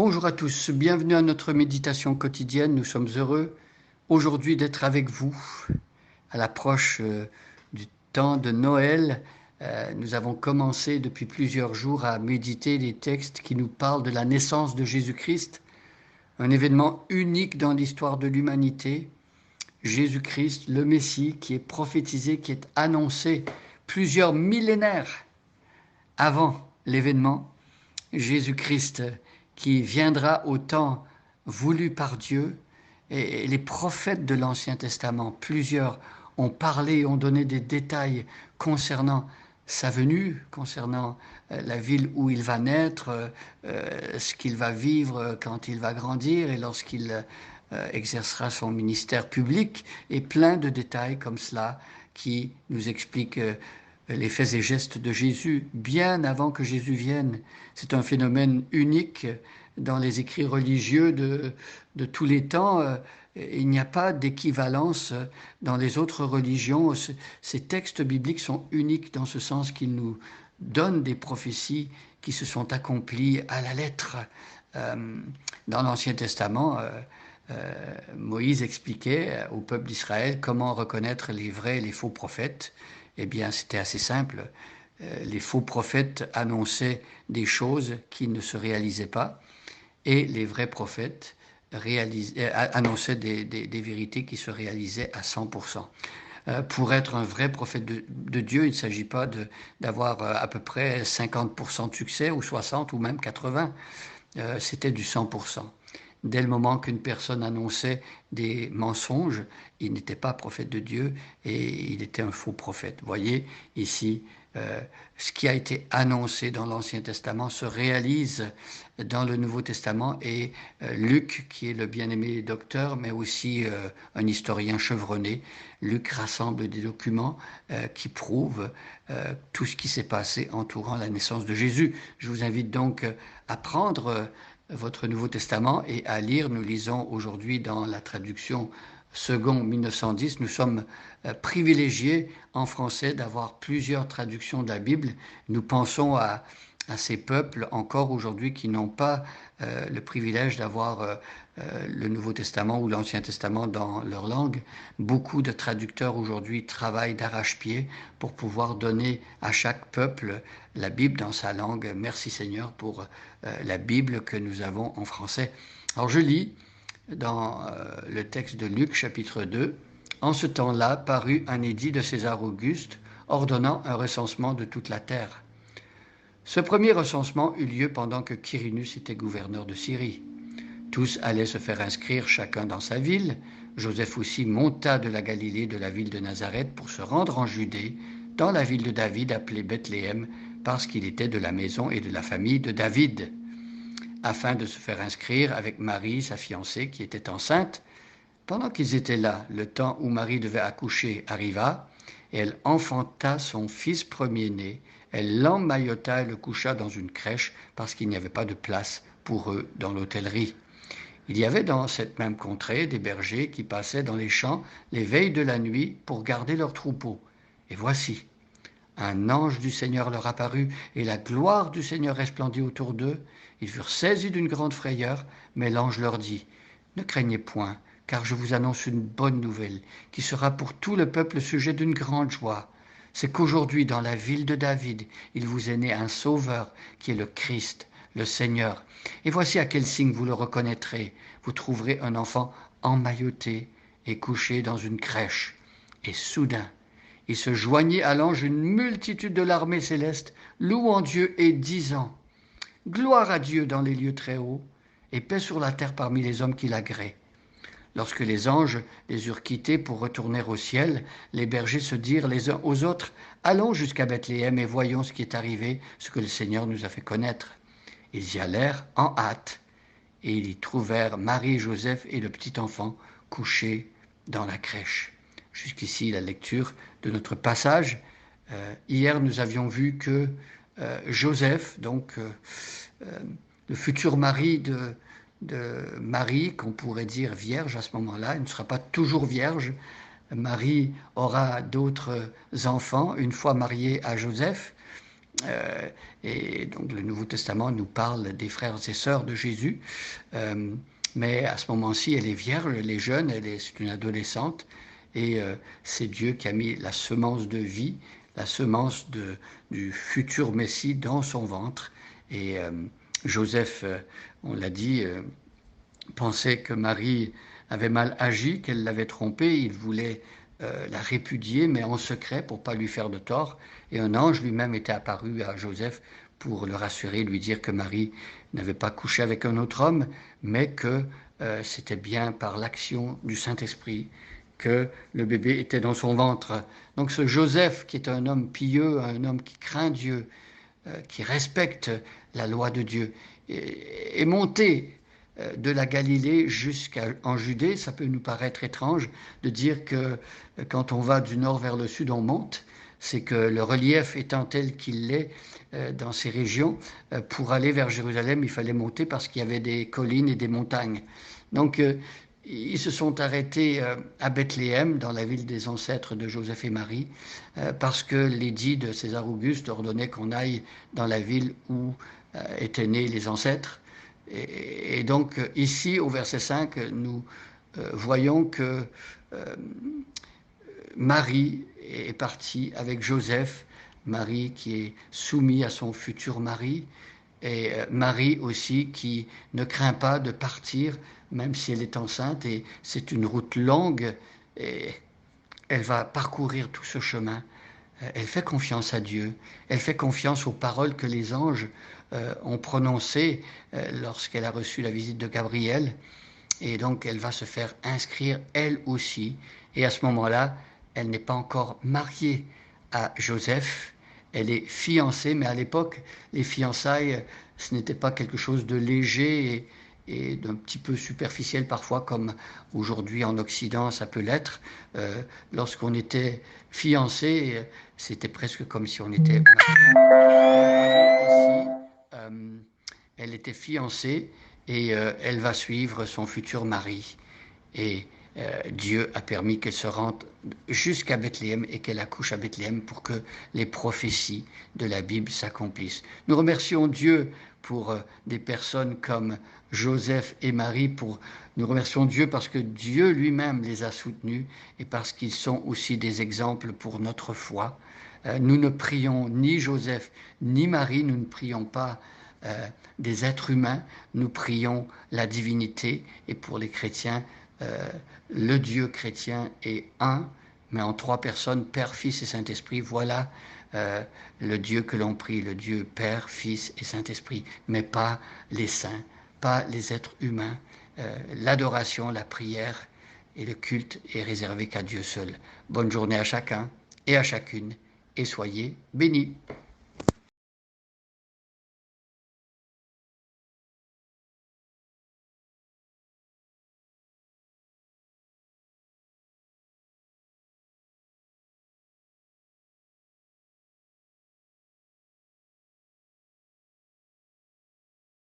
Bonjour à tous, bienvenue à notre méditation quotidienne. Nous sommes heureux aujourd'hui d'être avec vous à l'approche du temps de Noël. Nous avons commencé depuis plusieurs jours à méditer les textes qui nous parlent de la naissance de Jésus-Christ, un événement unique dans l'histoire de l'humanité. Jésus-Christ, le Messie, qui est prophétisé, qui est annoncé plusieurs millénaires avant l'événement. Jésus-Christ qui viendra au temps voulu par Dieu. Et les prophètes de l'Ancien Testament, plusieurs, ont parlé, ont donné des détails concernant sa venue, concernant la ville où il va naître, ce qu'il va vivre quand il va grandir et lorsqu'il exercera son ministère public, et plein de détails comme cela qui nous expliquent les faits et gestes de Jésus bien avant que Jésus vienne. C'est un phénomène unique dans les écrits religieux de tous les temps. Il n'y a pas d'équivalence dans les autres religions. Ces textes bibliques sont uniques dans ce sens qu'ils nous donnent des prophéties qui se sont accomplies à la lettre. Dans l'Ancien Testament, Moïse expliquait au peuple d'Israël comment reconnaître les vrais et les faux prophètes. Eh bien, c'était assez simple. Les faux prophètes annonçaient des choses qui ne se réalisaient pas et les vrais prophètes annonçaient des vérités qui se réalisaient à 100%. Pour être un vrai prophète de Dieu, il ne s'agit pas d'avoir à peu près 50% de succès ou 60 ou même 80. C'était du 100%. Dès le moment qu'une personne annonçait des mensonges, il n'était pas prophète de Dieu et il était un faux prophète. Vous voyez ici, ce qui a été annoncé dans l'Ancien Testament se réalise dans le Nouveau Testament et Luc, qui est le bien-aimé docteur, mais aussi un historien chevronné, Luc rassemble des documents qui prouvent tout ce qui s'est passé entourant la naissance de Jésus. Je vous invite donc à prendre votre Nouveau Testament et à lire. Nous lisons aujourd'hui dans la traduction Second 1910. Nous sommes privilégiés en français d'avoir plusieurs traductions de la Bible. Nous pensons à ces peuples encore aujourd'hui qui n'ont pas le privilège d'avoir le Nouveau Testament ou l'Ancien Testament dans leur langue. Beaucoup de traducteurs aujourd'hui travaillent d'arrache-pied pour pouvoir donner à chaque peuple la Bible dans sa langue. Merci Seigneur pour la Bible que nous avons en français. Alors je lis dans le texte de Luc chapitre 2. En ce temps-là parut un édit de César Auguste ordonnant un recensement de toute la terre. Ce premier recensement eut lieu pendant que Quirinus était gouverneur de Syrie. Tous allaient se faire inscrire chacun dans sa ville. Joseph aussi monta de la Galilée, de la ville de Nazareth, pour se rendre en Judée, dans la ville de David appelée Bethléem, parce qu'il était de la maison et de la famille de David, afin de se faire inscrire avec Marie, sa fiancée, qui était enceinte. Pendant qu'ils étaient là, le temps où Marie devait accoucher arriva, et elle enfanta son fils premier-né. Elle l'emmaillota et le coucha dans une crèche, parce qu'il n'y avait pas de place pour eux dans l'hôtellerie. Il y avait dans cette même contrée des bergers qui passaient dans les champs les veilles de la nuit pour garder leurs troupeaux. Et voici, un ange du Seigneur leur apparut, et la gloire du Seigneur resplendit autour d'eux. Ils furent saisis d'une grande frayeur, mais l'ange leur dit, « Ne craignez point, car je vous annonce une bonne nouvelle, qui sera pour tout le peuple sujet d'une grande joie. C'est qu'aujourd'hui, dans la ville de David, il vous est né un sauveur, qui est le Christ, le Seigneur. Et voici à quel signe vous le reconnaîtrez. Vous trouverez un enfant emmailloté et couché dans une crèche. » Et soudain, il se joignit à l'ange une multitude de l'armée céleste, louant Dieu et disant, « Gloire à Dieu dans les lieux très hauts, et paix sur la terre parmi les hommes qui l'agréent. » Lorsque les anges les eurent quittés pour retourner au ciel, les bergers se dirent les uns aux autres, « Allons jusqu'à Bethléem et voyons ce qui est arrivé, ce que le Seigneur nous a fait connaître. » Ils y allèrent en hâte, et ils y trouvèrent Marie et Joseph et le petit enfant couchés dans la crèche. Jusqu'ici la lecture de notre passage. Hier nous avions vu que Joseph, donc le futur mari de Marie, qu'on pourrait dire vierge à ce moment-là, il ne sera pas toujours vierge. Marie aura d'autres enfants une fois mariée à Joseph. Et donc le Nouveau Testament nous parle des frères et sœurs de Jésus. Mais à ce moment-ci, elle est vierge, elle est jeune, c'est une adolescente. Et c'est Dieu qui a mis la semence de vie, la semence du futur Messie dans son ventre. Et Joseph, on l'a dit, pensait que Marie avait mal agi, qu'elle l'avait trompée. Il voulait la répudier, mais en secret pour ne pas lui faire de tort. Et un ange lui-même était apparu à Joseph pour le rassurer, lui dire que Marie n'avait pas couché avec un autre homme, mais que c'était bien par l'action du Saint-Esprit que le bébé était dans son ventre. Donc ce Joseph, qui est un homme pieux, un homme qui craint Dieu, qui respecte la loi de Dieu, est monté de la Galilée jusqu'en Judée. Ça peut nous paraître étrange de dire que quand on va du nord vers le sud, on monte. C'est que le relief étant tel qu'il l'est dans ces régions, pour aller vers Jérusalem, il fallait monter parce qu'il y avait des collines et des montagnes. Donc, ils se sont arrêtés à Bethléem, dans la ville des ancêtres de Joseph et Marie, parce que l'édit de César Auguste ordonnait qu'on aille dans la ville où étaient nés les ancêtres. Et donc, ici, au verset 5, nous voyons que Marie est partie avec Joseph, Marie qui est soumise à son futur mari, et Marie aussi qui ne craint pas de partir, même si elle est enceinte, et c'est une route longue, et elle va parcourir tout ce chemin. Elle fait confiance à Dieu, elle fait confiance aux paroles que les anges ont prononcées lorsqu'elle a reçu la visite de Gabriel, et donc elle va se faire inscrire elle aussi, et à ce moment-là, elle n'est pas encore mariée à Joseph, elle est fiancée, mais à l'époque, les fiançailles, ce n'était pas quelque chose de léger et d'un petit peu superficiel parfois, comme aujourd'hui en Occident ça peut l'être. Lorsqu'on était fiancé, c'était presque comme si on était marié. Ici, elle était fiancée et elle va suivre son futur mari. Et Dieu a permis qu'elle se rende jusqu'à Bethléem et qu'elle accouche à Bethléem pour que les prophéties de la Bible s'accomplissent. Nous remercions Dieu pour des personnes comme Joseph et Marie. Nous remercions Dieu parce que Dieu lui-même les a soutenus et parce qu'ils sont aussi des exemples pour notre foi. Nous ne prions ni Joseph ni Marie, nous ne prions pas des êtres humains, nous prions la divinité. Et pour les chrétiens, le Dieu chrétien est un, mais en trois personnes, Père, Fils et Saint-Esprit. Voilà le Dieu que l'on prie, le Dieu Père, Fils et Saint-Esprit, mais pas les saints, pas les êtres humains. L'adoration, la prière et le culte est réservé qu'à Dieu seul. Bonne journée à chacun et à chacune, et soyez bénis.